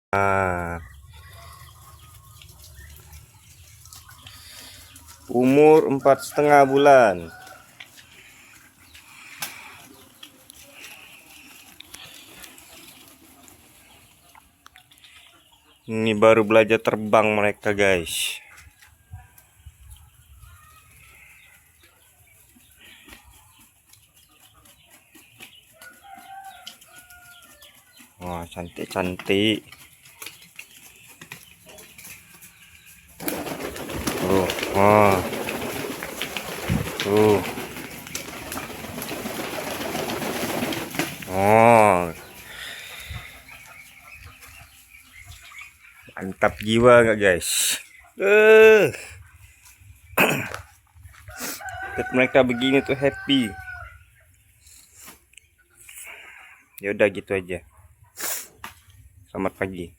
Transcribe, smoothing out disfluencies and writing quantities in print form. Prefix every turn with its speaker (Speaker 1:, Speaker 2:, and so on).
Speaker 1: Nah, umur 4,5 bulan. Ini baru belajar terbang mereka, guys. Wah, cantik-cantik. Wah. Oh. Mantap jiwa nggak, guys? Lihat mereka begini tuh happy. Ya udah gitu aja. Selamat pagi.